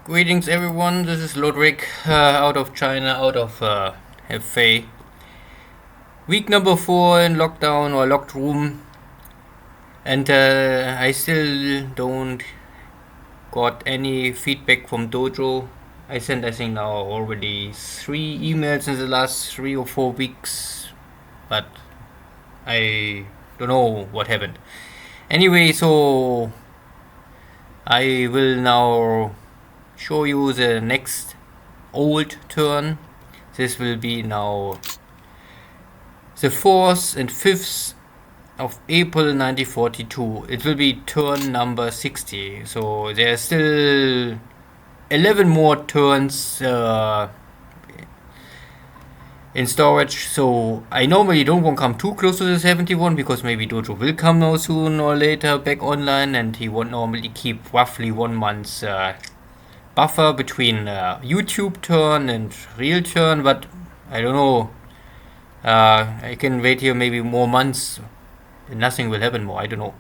Greetings everyone, this is Lodrik out of China, out of FA. Week number 4 in lockdown or locked room, and I still don't got any feedback from Dojo. I sent I think now already 3 emails in the last 3 or 4 weeks, but I don't know what happened. Anyway, so I will now show you the next old turn. This will be now the 4th and 5th of April 1942. It will be turn number 60. So there are still 11 more turns in storage. So I normally don't want to come too close to the 71 because maybe Dojo will come now soon or later back online, and he won't normally keep roughly 1 month's buffer between YouTube turn and real turn, but I don't know. I can wait here maybe more months and nothing will happen more, I don't know.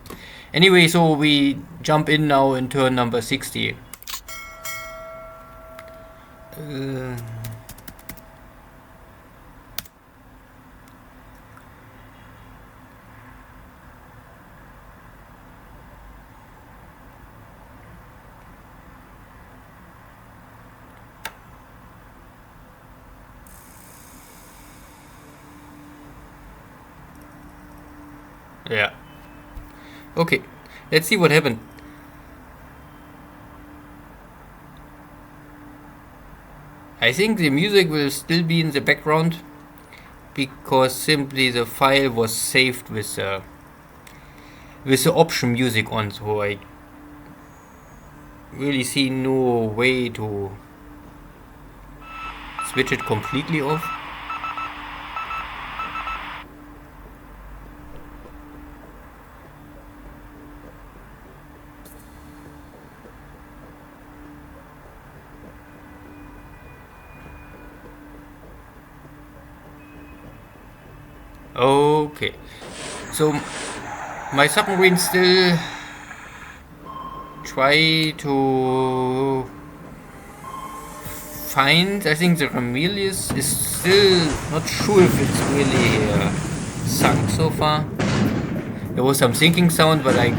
Anyway, so we jump in now in turn number 60. Yeah. Okay, let's see what happened. I think the music will still be in the background because simply the file was saved with the option music on, so I really see no way to switch it completely off. Okay, so my submarine still try to find, I think the Ramelius is still not sure if it's really sunk so far. There was some sinking sound, but I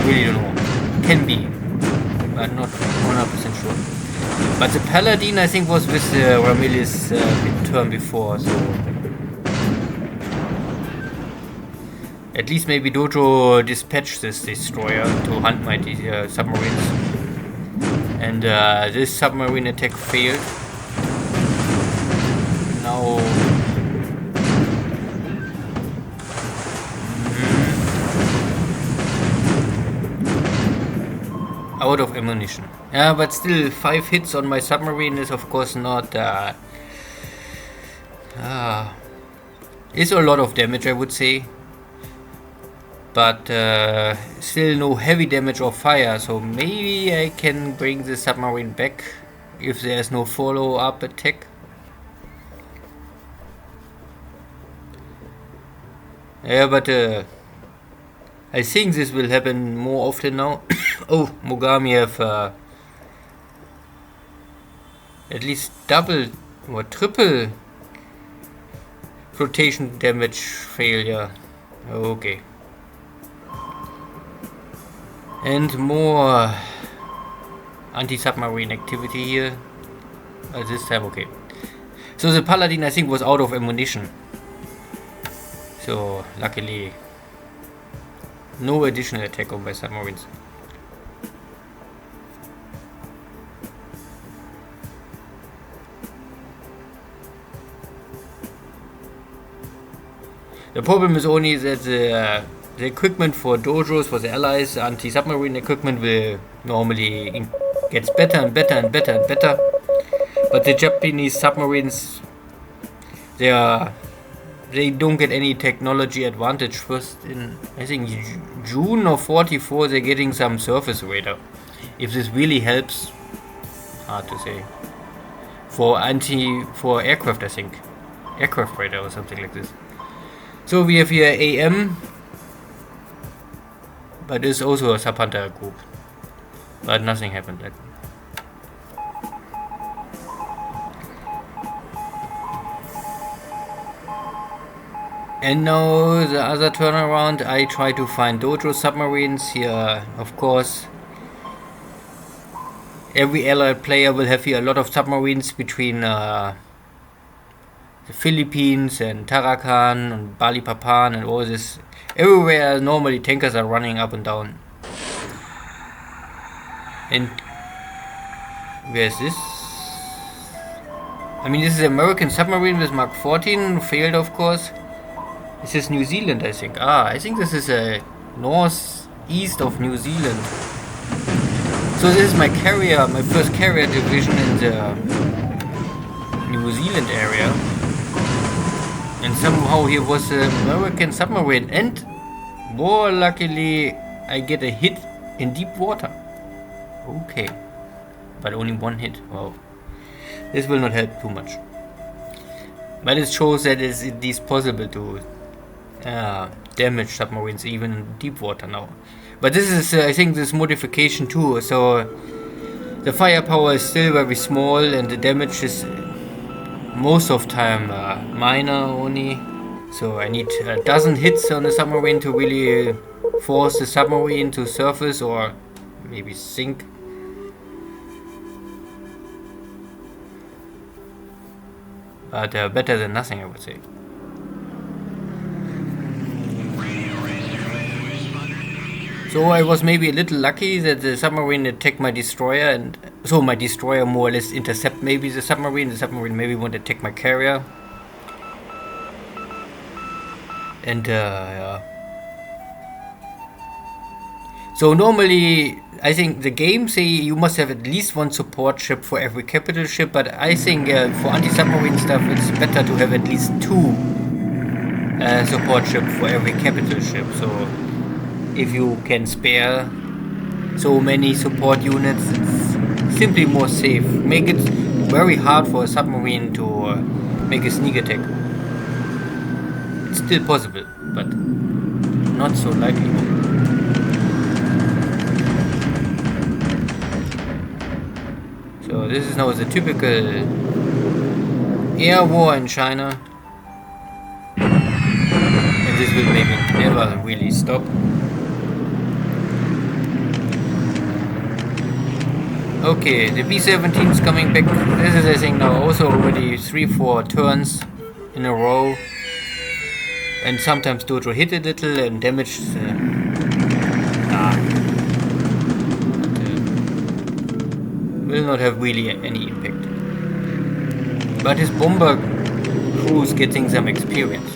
really don't know. Can be, but not 100% sure. But the Paladin I think was with the Ramelius turn before, so at least maybe Dojo dispatched this destroyer to hunt my submarines. And this submarine attack failed. Now out of ammunition. Yeah, but still 5 hits on my submarine is of course not is a lot of damage, I would say. But still no heavy damage or fire, so maybe I can bring the submarine back if there's no follow-up attack. Yeah, but I think this will happen more often now. Oh, Mogami have at least double or triple flotation damage failure. Okay. And more anti-submarine activity here. This time okay. So the Paladin I think was out of ammunition. So luckily no additional attack on my submarines. The problem is only that the equipment for dojos, for the allies, anti-submarine equipment will normally gets better and better and better and better. But the Japanese submarines, they don't get any technology advantage. First in, I think, June of 44, they're getting some surface radar. If this really helps, hard to say. For aircraft, I think. Aircraft radar or something like this. So we have here AM, but it's also a sub-hunter group. But nothing happened. And now the other turnaround, I try to find Dojo submarines here. Of course, every allied player will have here a lot of submarines between the Philippines and Tarakan and Balikpapan and all this. Everywhere normally tankers are running up and down. And where's this? I mean, this is an American submarine with Mark 14, failed of course. This is New Zealand, I think. I think this is a northeast of New Zealand. So this is my carrier, my first carrier division in the New Zealand area. And somehow here was an American submarine, and more luckily I get a hit in deep water. Okay, but only one hit. Wow, this will not help too much. But it shows that it's at least possible to damage submarines even in deep water now. But this is, I think, this modification too. So the firepower is still very small, and the damage is most of time minor only. So I need a dozen hits on the submarine to really force the submarine to surface or maybe sink. But better than nothing, I would say. So I was maybe a little lucky that the submarine attacked my destroyer, and so my destroyer more or less intercept maybe the submarine. The submarine maybe won't attack my carrier. And yeah. So normally, I think the game say you must have at least one support ship for every capital ship, but I think for anti-submarine stuff it's better to have at least two support ship for every capital ship. So if you can spare so many support units, it's simply more safe. Make it very hard for a submarine to make a sneak attack. It's still possible, but not so likely. So this is now the typical air war in China, and this will maybe never really stop. Okay, the B-17 is coming back. This is, I think, now also already 3-4 turns in a row. And sometimes Dojo hit a little and damaged will not have really any impact. But his bomber crew is getting some experience.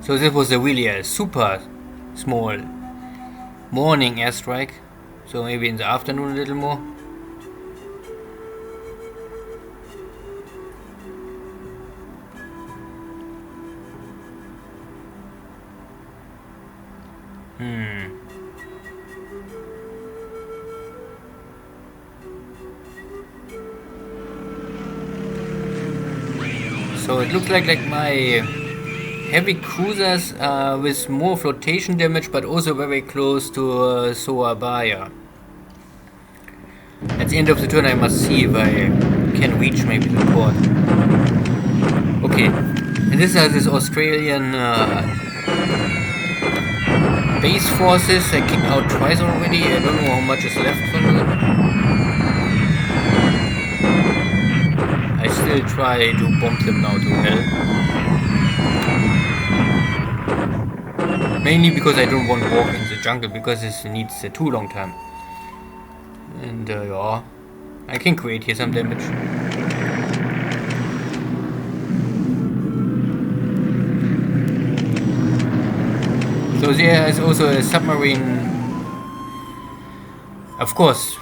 So this was really a super small morning airstrike. So maybe in the afternoon a little more. So it looks like my heavy cruisers with more flotation damage, but also very close to Surabaya. At the end of the turn I must see if I can reach maybe the port. Okay, and this is this Australian base forces. I kicked out twice already. I don't know how much is left from them. I still try to bomb them now to hell. Mainly because I don't want to walk in the jungle, because this needs a too long time. And yeah, I can create here some damage. So there is also a submarine. Of course,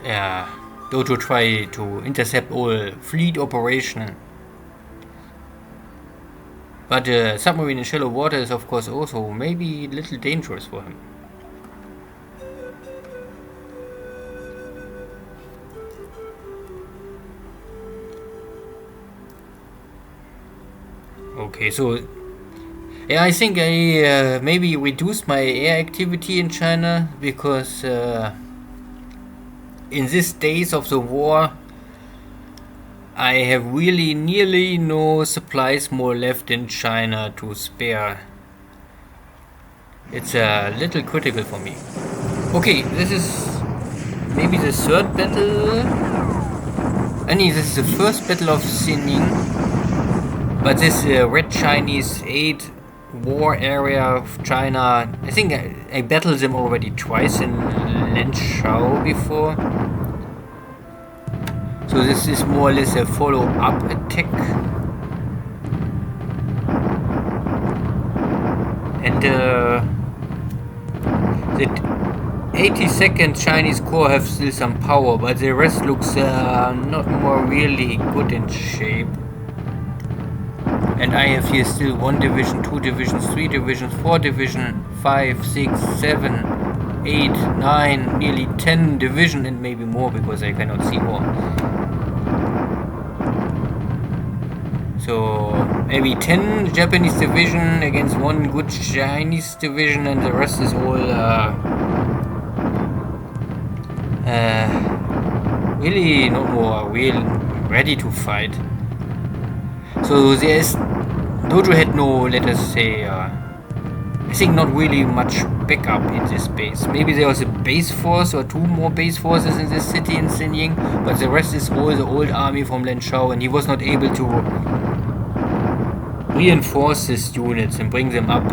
yeah, Dojo try to intercept all fleet operation. But a submarine in shallow water is of course also maybe a little dangerous for him. Okay, so yeah, I think I maybe reduced my air activity in China because in these days of the war, I have really nearly no supplies more left in China to spare. It's a little critical for me. Okay, this is maybe the third battle. This is the first battle of Xining. But this Red Chinese 8 war area of China, I think I battled them already twice in Lanzhou before. So this is more or less a follow-up attack. And the 82nd Chinese Corps have still some power, but the rest looks not more really good in shape. And I have here still 1 division, 2 divisions, 3 divisions, 4 divisions, 5, 6, 7, 8, 9, nearly 10 division, and maybe more because I cannot see more. So maybe 10 Japanese division against 1 good Chinese division, and the rest is all really not more real ready to fight. So there's Dojo had no, let us say, I think not really much backup in this base. Maybe there was a base force or 2 more base forces in this city in Xining, but the rest is all the old army from Lanzhou, and he was not able to reinforce his units and bring them up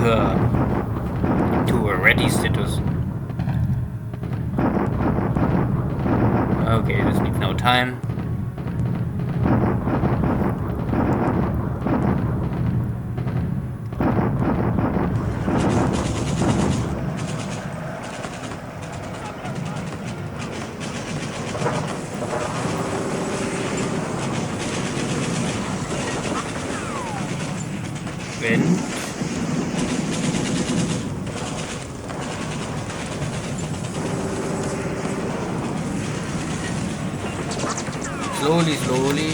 to a ready status. Okay, this needs now time. Slowly.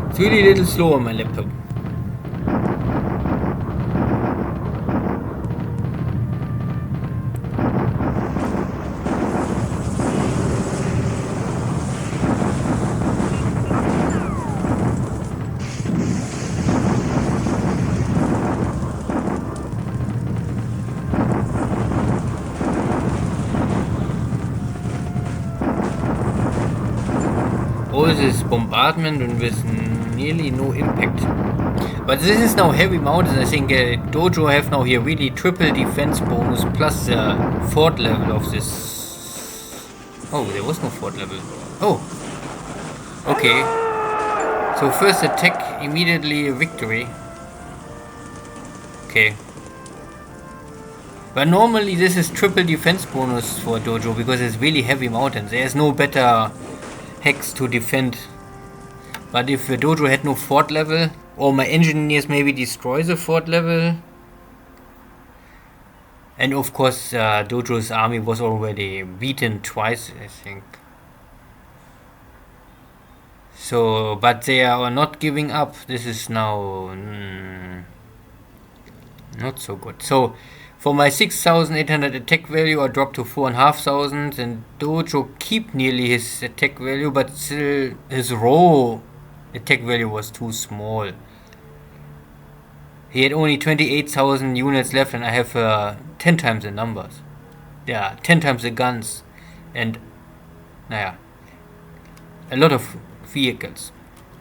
It's really a little slow on my laptop. All this bombardment and with nearly no impact. But this is now heavy mountains. I think Dojo have now here really triple defense bonus plus the fort level of this. Oh, there was no fort level. Oh, okay. So first attack, immediately victory. Okay. But normally this is triple defense bonus for Dojo because it's really heavy mountains. There's no better hex to defend. But if Dojo had no fort level, or my engineers maybe destroy the fort level, and of course Dojo's army was already beaten twice, I think. So, but they are not giving up. This is now not so good. So, for my 6,800 attack value, I dropped to 4,500, and Dojo keep nearly his attack value, but still his raw attack value was too small. He had only 28,000 units left, and I have 10 times the numbers. Yeah, 10 times the guns, and a lot of vehicles.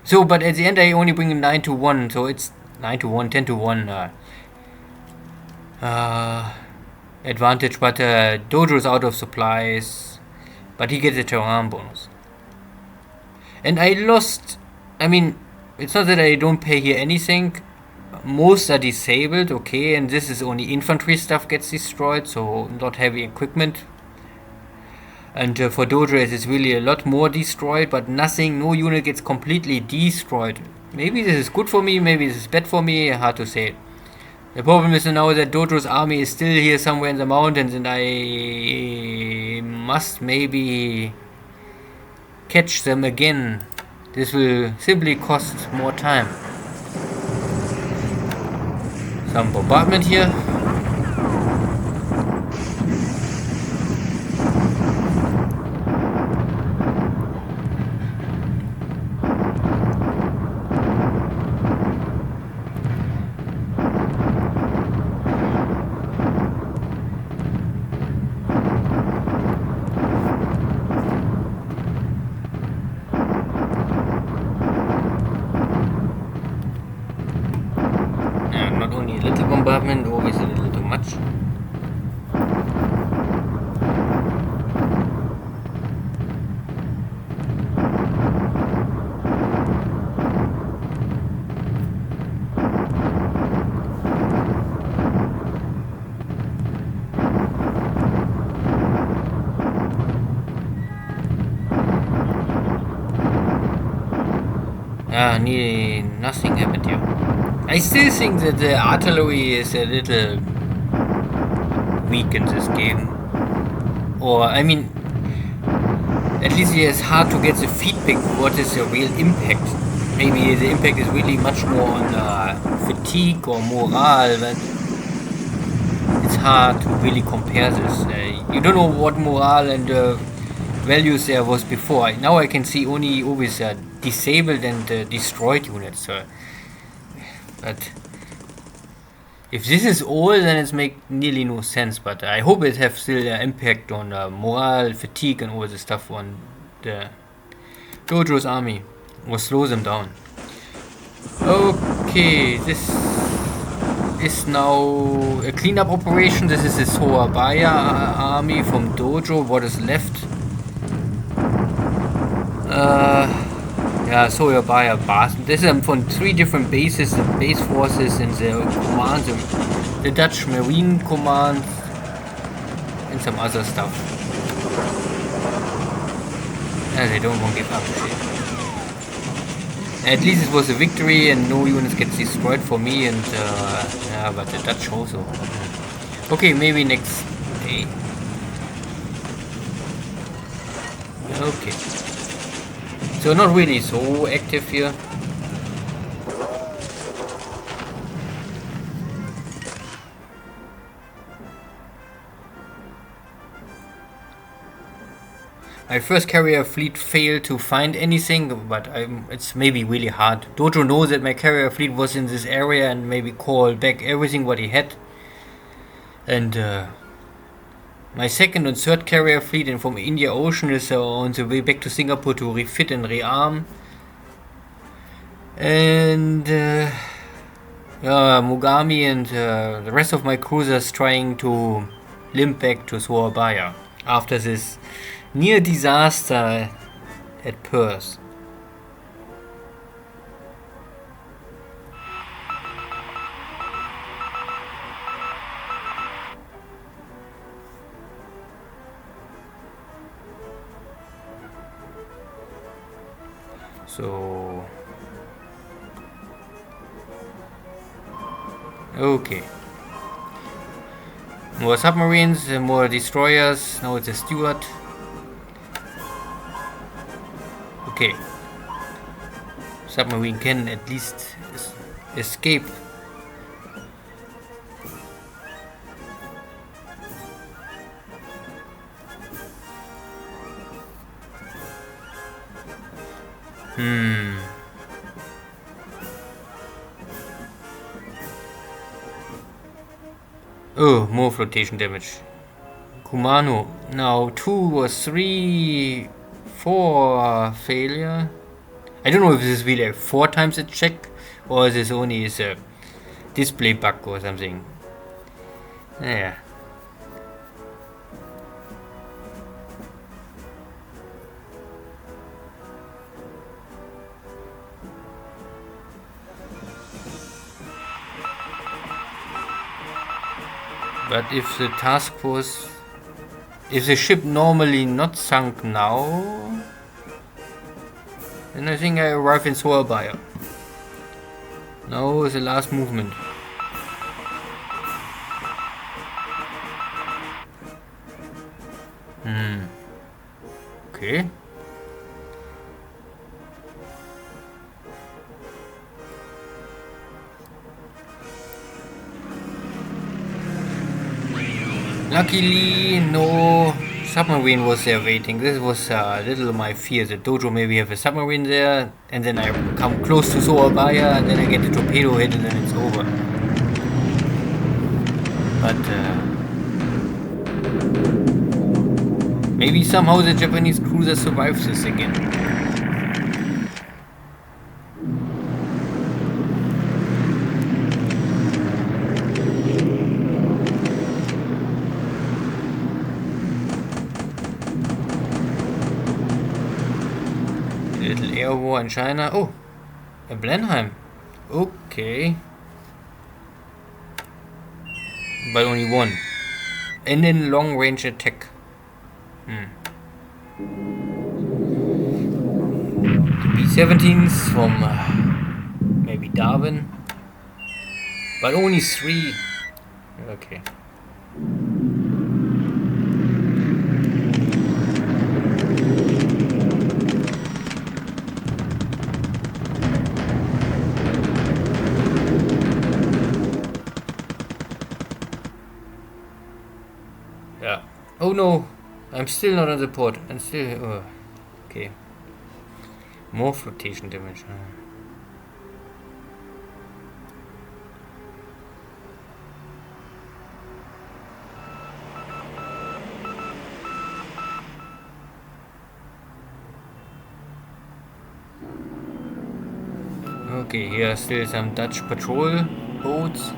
So, but at the end I only bring 9 to 1, so it's 9 to 1, 10 to 1 advantage, but Dojo's out of supplies, but he gets a terrain bonus. And I lost, I mean, it's not that I don't pay here anything. Most are disabled, okay, and this is only infantry stuff gets destroyed, so not heavy equipment. And for Dojo it's really a lot more destroyed, but no unit gets completely destroyed. Maybe this is good for me, maybe this is bad for me, hard to say. The problem is now that Dojo's army is still here somewhere in the mountains, and I must maybe catch them again. This will simply cost more time. Some bombardment here. Bombardment, always a little too much. Nothing happened here. I still think that the artillery is a little weak in this game. Or, I mean, at least it's hard to get the feedback what is the real impact. Maybe the impact is really much more on fatigue or morale, but it's hard to really compare this. You don't know what morale and values there was before. Now I can see only always disabled and destroyed units. But if this is all, then it makes nearly no sense. But I hope it has still an impact on morale, fatigue, and all the stuff on the Dojo's army, or slow them down. Okay, this is now a cleanup operation. This is the Soabaya army from Dojo. What is left? Soabaya base. This is from 3 different bases, the base forces and the command, the Dutch Marine Command, and some other stuff. They don't want to give up. At least it was a victory and no units get destroyed for me, and but the Dutch also. Okay, maybe next day. Okay. So not really so active here. My first carrier fleet failed to find anything, but it's maybe really hard. Dojo knows that my carrier fleet was in this area and maybe call back everything what he had. And my second and third carrier fleet and from India Ocean is on the way back to Singapore to refit and rearm. And Mogami and the rest of my cruisers trying to limp back to Surabaya after this near disaster at Perth. So, okay. More submarines, more destroyers. Now it's a Stuart. Okay. Submarine can at least escape. Oh, more flotation damage. Kumano. Now 2 or 3, 4 failure. I don't know if this is really 4 times a check or this only is a display bug or something. Yeah. But if the task force Is the ship normally not sunk now? Then I think I arrive in Surabaya. Now is the last movement. Okay. Luckily, no submarine was there waiting. This was a little my fear. The Dojo maybe have a submarine there, and then I come close to Surabaya, and then I get the torpedo hit, and then it's over. But maybe somehow the Japanese cruiser survives this again. Little air war in China. Oh, a Blenheim. Okay. But only one. And then long range attack. B-17s from maybe Darwin. But only 3. Okay. Yeah. Oh no, I'm still not on the port. I'm still. Okay. More flotation damage. Okay, here are still some Dutch patrol boats.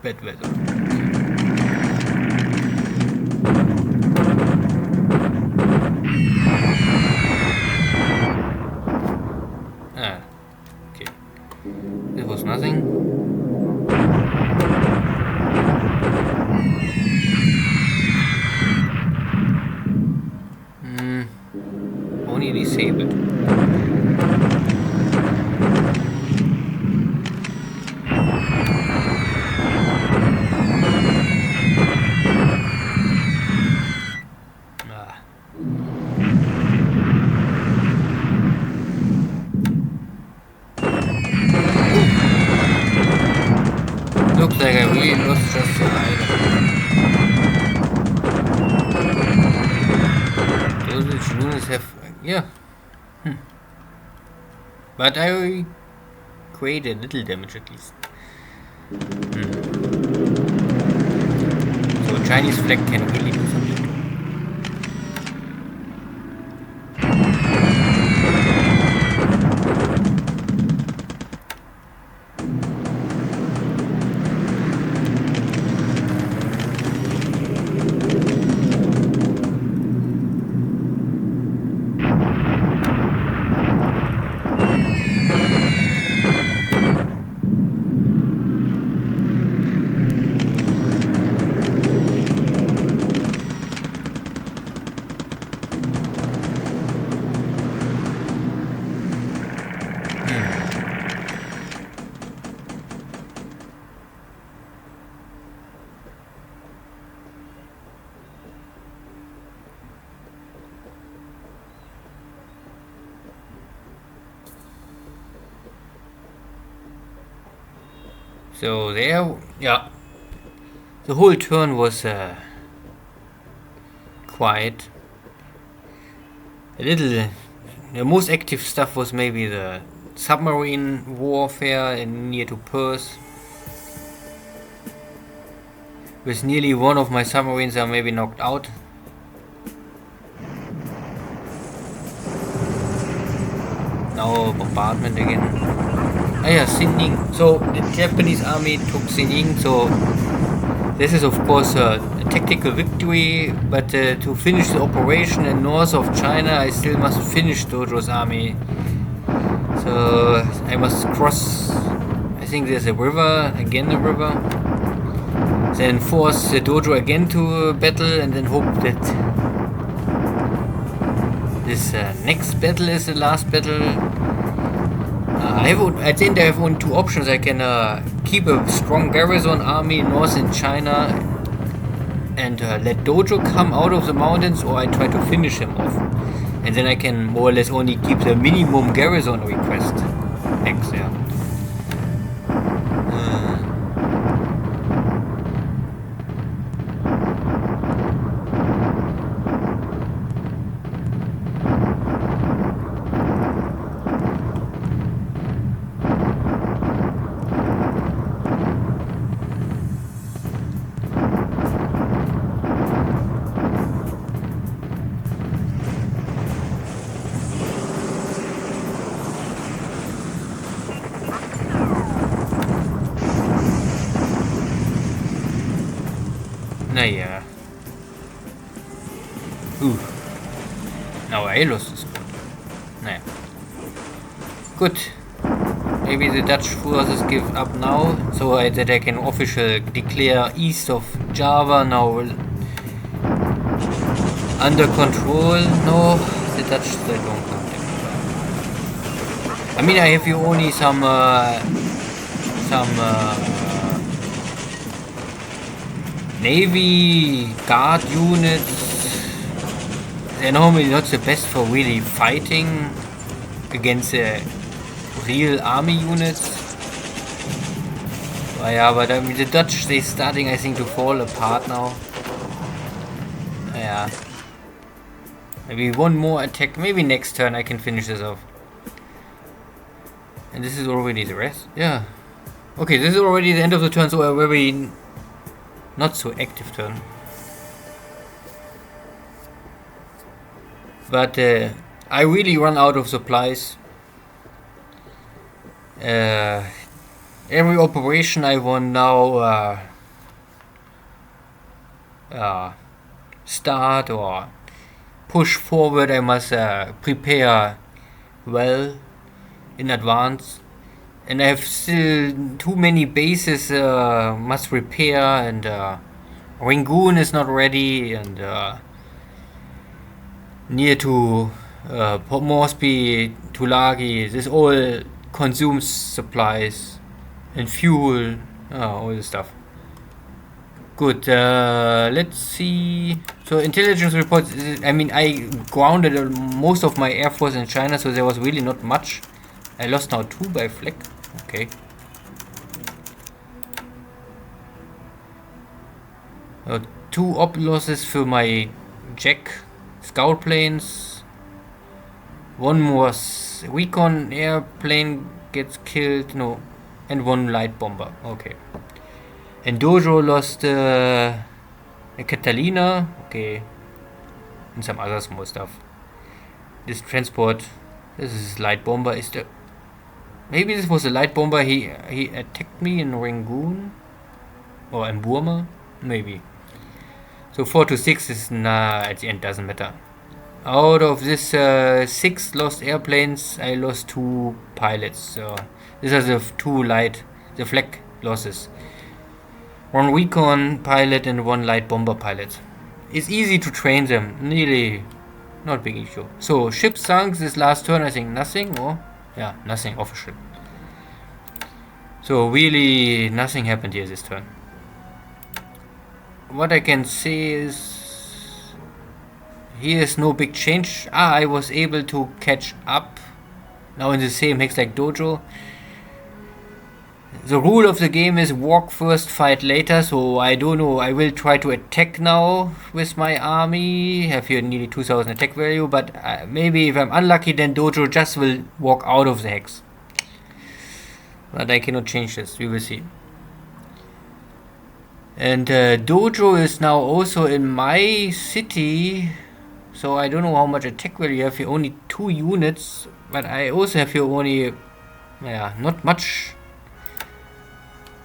Bad weather. Okay. It was nothing. Only disabled. Looks like I really lost just the island. Those units have... yeah. But I created little damage at least. So Chinese flag can really do something. So there, yeah, the whole turn was quiet. A little, the most active stuff was maybe the submarine warfare in near to Perth. With nearly one of my submarines are maybe knocked out. Now bombardment again. Ah yeah, Sinning. So the Japanese army took Sinning, so this is of course a tactical victory, but to finish the operation in north of China I still must finish Dojo's army. So So I must cross. I think there's a river, again a river. Then force the dojo again to battle, and then hope that this next battle is the last battle. I think I have only two options. I can keep a strong garrison army north in China and let Dojo come out of the mountains, or I try to finish him off. And then I can more or less only keep the minimum garrison request X, yeah. Naja. Now I lost this one. Naja. Good. Maybe the Dutch forces give up now, so that I can officially declare east of Java now under control. No, the Dutch they don't come. I mean, I have here only some Navy guard units. They're normally not the best for really fighting against real army units. Yeah, but I mean the Dutch, they're starting, I think, to fall apart now. Yeah. Maybe one more attack. Maybe next turn I can finish this off. And this is already the rest. Yeah. Okay, this is already the end of the turn, so a very not so active turn. But I really run out of supplies. Every operation I want now start or push forward, I must prepare well in advance. And I have still too many bases must repair, and Rangoon is not ready, and near to Port Moresby, Tulagi, this all consumes supplies and fuel, all this stuff. Good, let's see. So intelligence reports, I mean, I grounded most of my air force in China, so there was really not much. I lost now 2 by flak. Okay. Two op losses for my Jack scout planes. One more recon airplane gets killed. No. And 1 light bomber. Okay. And Dojo lost a Catalina. Okay. And some other small stuff. This transport. This is light bomber. Is the maybe this was a light bomber. He attacked me in Rangoon or in Burma. Maybe. So 4 to 6 is at the end doesn't matter. Out of this 6 lost airplanes, I lost 2 pilots. So these are the 2 the flak losses. 1 recon pilot and 1 light bomber pilot. It's easy to train them. Really not big issue. So ship sunk this last turn. I think nothing, or yeah, nothing official. So really nothing happened here this turn. What I can say is here is no big change. I was able to catch up now in the same hex like Dojo. The rule of the game is walk first, fight later, so I don't know. I will try to attack now with my army. Have here nearly 2000 attack value, but maybe if I'm unlucky, then Dojo just will walk out of the hex. But I cannot change this. We will see. And Dojo is now also in my city, so I don't know how much attack value you have here. Only 2 units, but I also have here only, not much.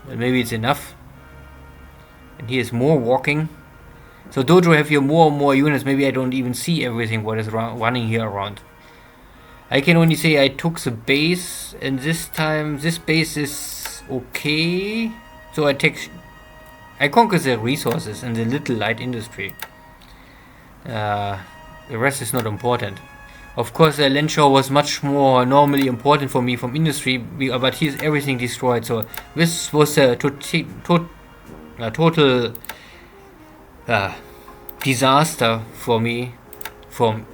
But maybe it's enough. And here's more walking. So Dojo have here more and more units. Maybe I don't even see everything what is running here around. I can only say I took the base, and this time this base is okay. So I conquer the resources and the little light industry. The rest is not important. Of course, Lenshore was much more normally important for me from industry, but here's everything destroyed. So this was a total disaster for me from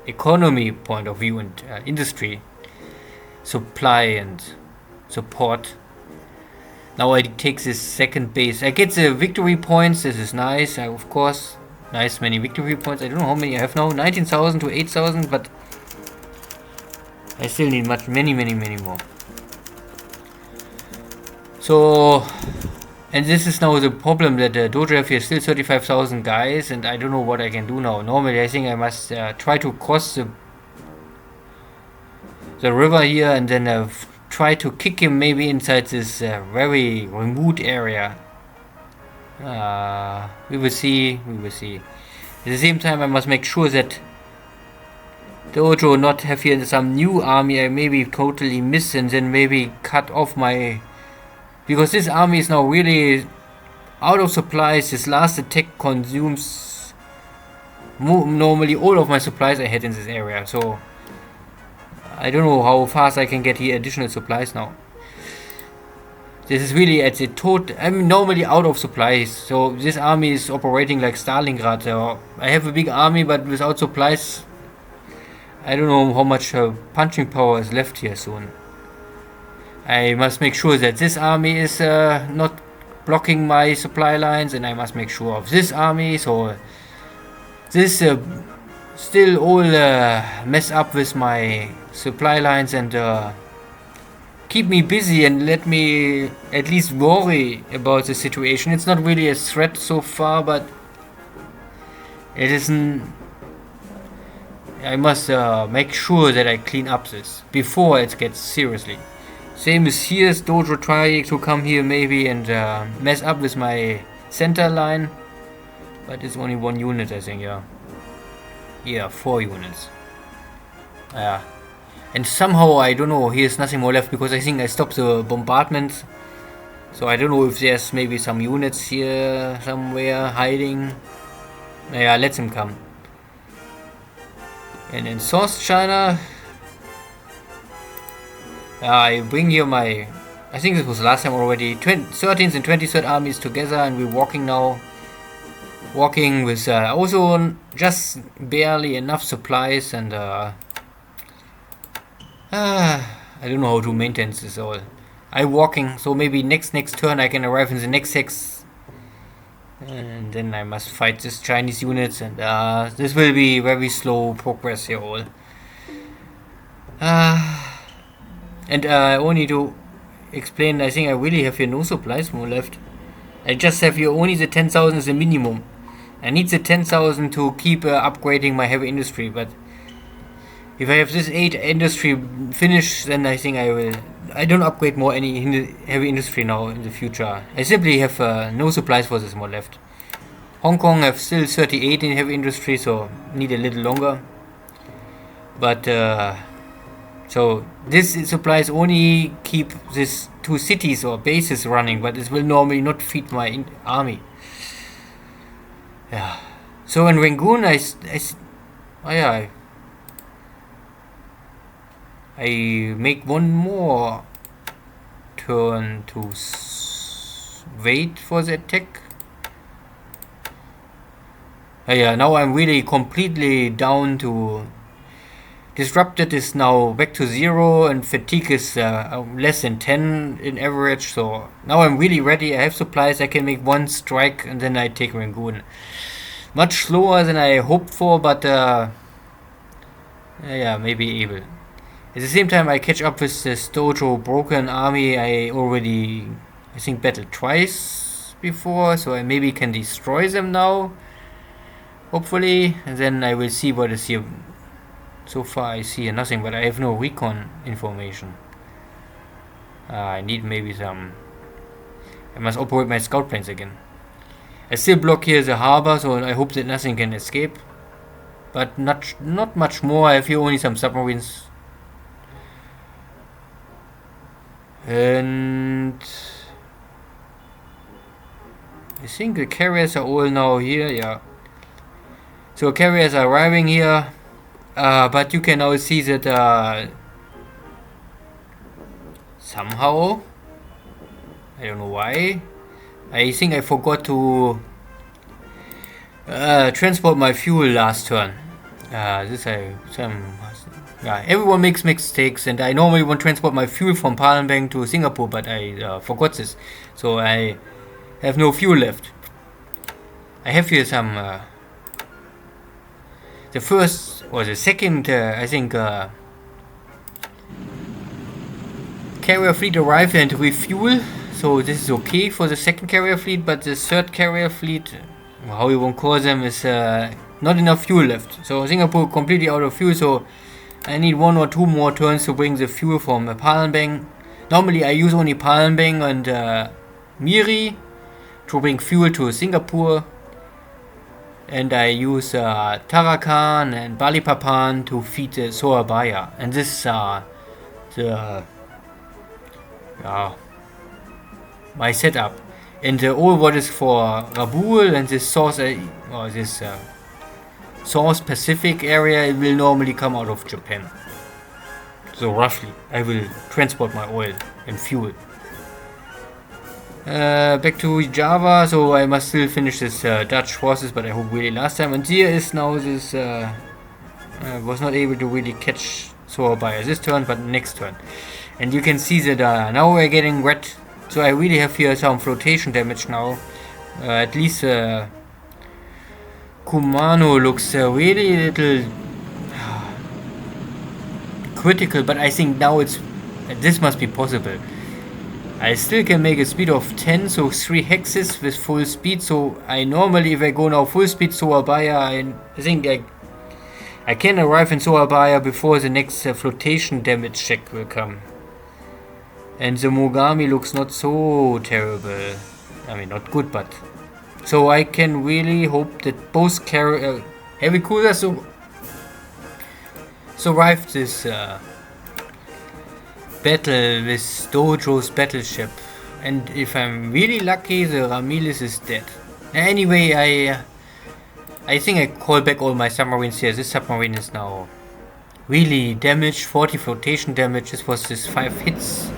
economy point of view and industry, supply and support. Now I take this second base. I get the victory points. This is nice. Of course, nice many victory points. I don't know how many I have now. 19,000 to 8,000, but I still need many more. So, and this is now the problem that Dojo have here still 35,000 guys, and I don't know what I can do now. Normally, I think I must try to cross the river here and then try to kick him maybe inside this very remote area. We will see. At the same time, I must make sure that Dojo not have here some new army I maybe totally miss and then maybe cut off my... Because this army is now really out of supplies. This last attack consumes normally all of my supplies I had in this area. So I don't know how fast I can get here additional supplies now. This is really at the total... I'm normally out of supplies. So this army is operating like Stalingrad. So I have a big army but without supplies. I don't know how much punching power is left here soon. I must make sure that this army is not blocking my supply lines, and I must make sure of this army. So this still all mess up with my supply lines and keep me busy and let me at least worry about the situation. It's not really a threat so far, but it isn't. I must make sure that I clean up this before it gets seriously. Same as here's Dojo trying to come here maybe and mess up with my center line. But it's only 1 unit, I think, yeah. Yeah, 4 units. Yeah. And somehow, I don't know, here's nothing more left because I think I stopped the bombardment. So I don't know if there's maybe some units here somewhere hiding. Yeah, let them come. And in South China, I bring here my... I think this was last time already. 13th and 23rd armies together, and we're walking now. Walking with also just barely enough supplies, and I don't know how to maintain this all. I'm walking, so maybe next turn I can arrive in the next 6. And then I must fight this Chinese units, and this will be very slow progress here all. And only to explain, I think I really have here no supplies more left. I just have here only the 10,000 as a minimum. I need the 10,000 to keep upgrading my heavy industry, but if I have this 8 industry finished, then I think I will... I don't upgrade more any heavy industry now in the future. I simply have no supplies for this more left. Hong Kong have still 38 in heavy industry, so need a little longer. But so this supplies only keep these 2 cities or bases running, but it will normally not feed my army. Yeah. So in Rangoon, I make one more turn to wait for the attack. Yeah, now I'm really completely down to... Disrupted is now back to 0 and fatigue is less than 10 in average. So now I'm really ready. I have supplies. I can make 1 strike and then I take Rangoon. Much slower than I hoped for, but yeah, maybe able. At the same time, I catch up with this Dojo broken army. I think, battled twice before, so I maybe can destroy them now. Hopefully, and then I will see what is here. So far, I see nothing, but I have no recon information. I need maybe some... I must operate my scout planes again. I still block here the harbor, so I hope that nothing can escape. But not much more. I have here only some submarines. And I think the carriers are all now here, yeah. So carriers are arriving here, but you can now see that somehow, I don't know why, I think I forgot to transport my fuel last turn. Everyone makes mistakes, and I normally want to transport my fuel from Palembang to Singapore, but I forgot this, so I have no fuel left. I have here some the first or the second, I think, carrier fleet arrived and refuel, so this is okay for the second carrier fleet, but the third carrier fleet, how you won't call them, is not enough fuel left. So Singapore completely out of fuel, so I need 1 or 2 more turns to bring the fuel from Palembang. Normally I use only Palembang and Miri to bring fuel to Singapore, and I use Tarakan and Balikpapan to feed the Surabaya, and this the my setup. And all what is for Rabaul and this South or this South Pacific area, it will normally come out of Japan. So roughly, I will transport my oil and fuel. Back to Java, so I must still finish this Dutch forces, but I hope really last time. And here is now this, I was not able to really catch Surabaya this turn, but next turn. And you can see that now we're getting red, so I really have here some flotation damage now. At least Kumano looks really a little critical, but I think now this must be possible. I still can make a speed of 10, so 3 hexes with full speed. So I normally, if I go now full speed Surabaya, I think I can arrive in Surabaya before the next flotation damage check will come. And the Mogami looks not so terrible. I mean, not good, but so I can really hope that both heavy cruisers survive this battle with Dojo's battleship, and if I'm really lucky, the Ramillis is dead. Anyway, I think I call back all my submarines here. This submarine is now really damaged, 40 flotation damage. This was just 5 hits.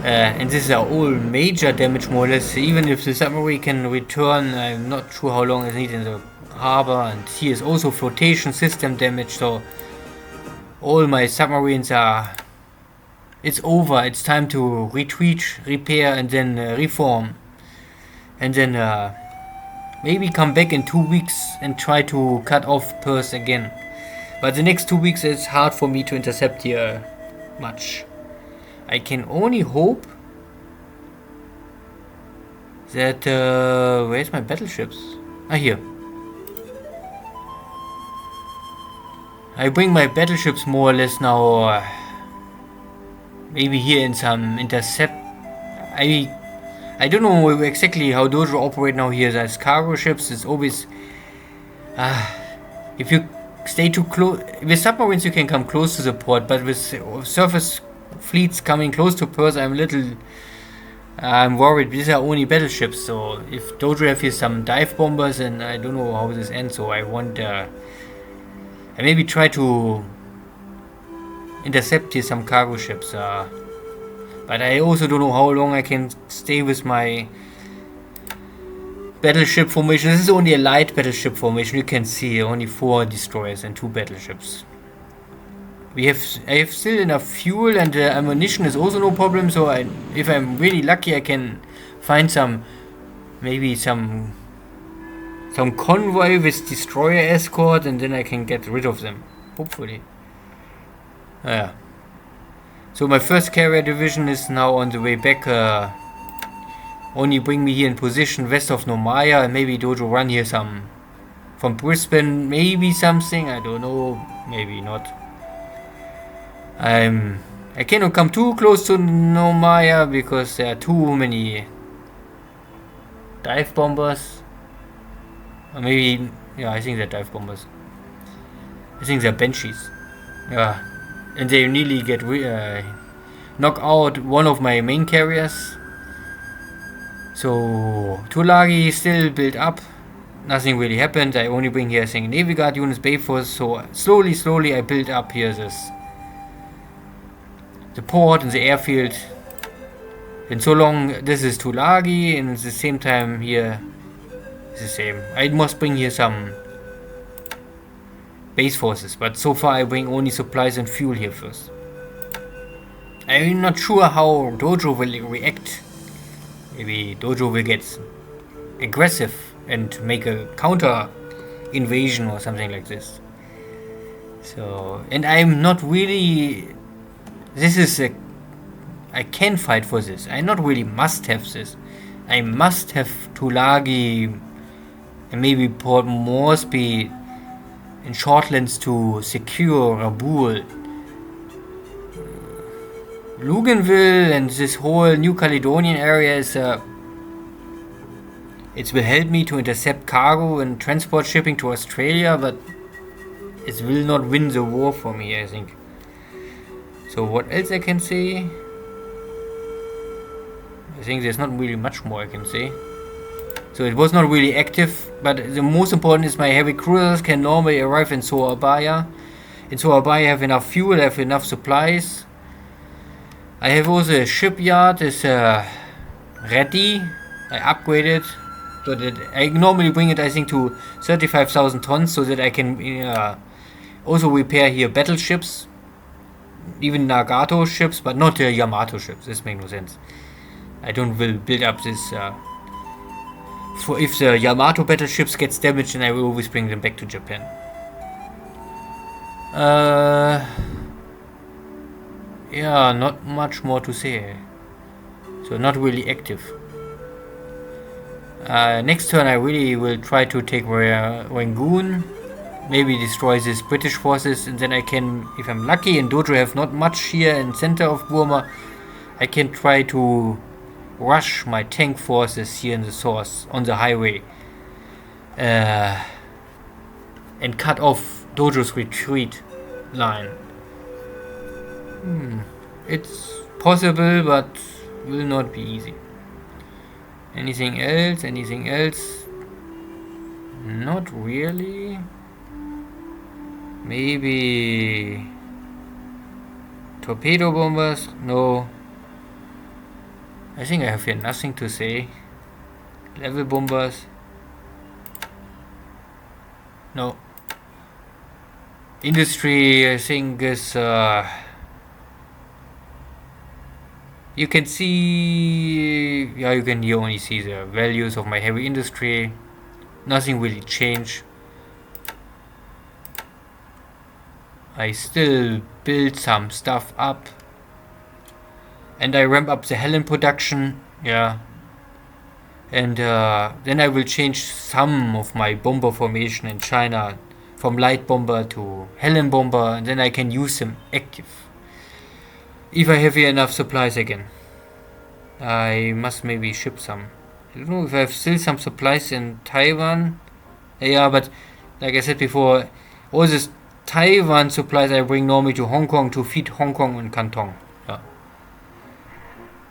And this is all major damage, more or less. Even if the submarine can return, I'm not sure how long it's needed in the harbor. And here is also flotation system damage, so all my submarines are... It's over. It's time to retreat, repair, and then reform. And then maybe come back in 2 weeks and try to cut off Perth again. But the next 2 weeks it's hard for me to intercept here much. I can only hope that... where's my battleships? Ah, here. I bring my battleships more or less now... maybe here in some intercept... I don't know exactly how Dojo operate now here. There's cargo ships, it's always... if you stay too close... With submarines you can come close to the port, but with surface fleets coming close to Perth, I'm worried. These are only battleships, so if Dojo have here some dive bombers, and I don't know how this ends, so I want... I maybe try to intercept here some cargo ships, but I also don't know how long I can stay with my battleship formation. This is only a light battleship formation. You can see only 4 destroyers and 2 battleships. I have still enough fuel, and ammunition is also no problem. So if I'm really lucky, I can find maybe some convoy with destroyer escort, and then I can get rid of them. Hopefully. Yeah. So my first carrier division is now on the way back. Only bring me here in position west of Nomaya, and maybe Dojo run here some from Brisbane, maybe something, I don't know, maybe not. I cannot come too close to Nomaya because there are too many dive bombers. Or maybe, yeah, I think they're dive bombers. I think they're Banshees. Yeah, and they nearly get knock out one of my main carriers. So Tulagi still built up. Nothing really happened. I only bring here, I think, Navy Guard units, Bay Force. So slowly I build up here the port and the airfield. And so long, this is Tulagi, and at the same time here, it's the same. I must bring here some base forces, but so far I bring only supplies and fuel here first. I'm not sure how Dojo will react. Maybe Dojo will get aggressive and make a counter invasion or something like this. So, and I'm not really... This is a... I can fight for this. I not really must have this. I must have Tulagi and maybe Port Moresby in Shortlands to secure Rabaul. Luganville and this whole New Caledonian area is it will help me to intercept cargo and transport shipping to Australia, but it will not win the war for me, I think. So what else I can say? I think there's not really much more I can say. So it was not really active, but the most important is my heavy cruisers can normally arrive in Surabaya. In Surabaya I have enough fuel, I have enough supplies. I have also a shipyard is ready. I upgraded, so that I normally bring it, I think, to 35,000 tons, so that I can also repair here battleships, even Nagato ships, but not Yamato ships. This makes no sense. I don't will build up this. For if the Yamato battleships gets damaged, then I will always bring them back to Japan. Yeah, not much more to say. So not really active. Next turn I really will try to take Rangoon. Maybe destroy these British forces, and then I can, if I'm lucky and Dojo have not much here in center of Burma, I can try to rush my tank forces here in the source on the highway and cut off Dojo's retreat line. It's possible, but will not be easy. Anything else? Anything else? Not really. Maybe torpedo bombers? No. I think I have here nothing to say. Level bombers? No. Industry, I think, is you can see, yeah, you can here only see the values of my heavy industry. Nothing really changed. I still build some stuff up. And I ramp up the Helen production, yeah. And then I will change some of my bomber formation in China from light bomber to Helen bomber, and then I can use them active. If I have here enough supplies again. I must maybe ship some. I don't know if I have still some supplies in Taiwan. Yeah, but like I said before, all these Taiwan supplies I bring normally to Hong Kong to feed Hong Kong and Canton. Yeah.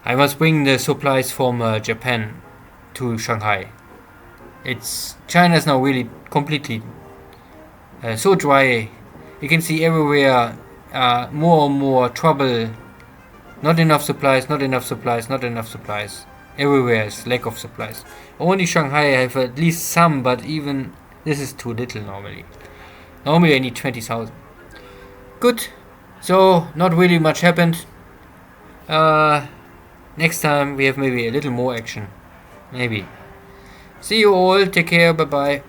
I must bring the supplies from Japan to Shanghai. China is now really completely so dry. You can see everywhere more and more trouble. Not enough supplies, not enough supplies, not enough supplies. Everywhere is lack of supplies. Only Shanghai I have at least some, but even this is too little normally. Normally I need 20,000. Good. So not really much happened. Next time we have maybe a little more action. Maybe. See you all. Take care. Bye bye.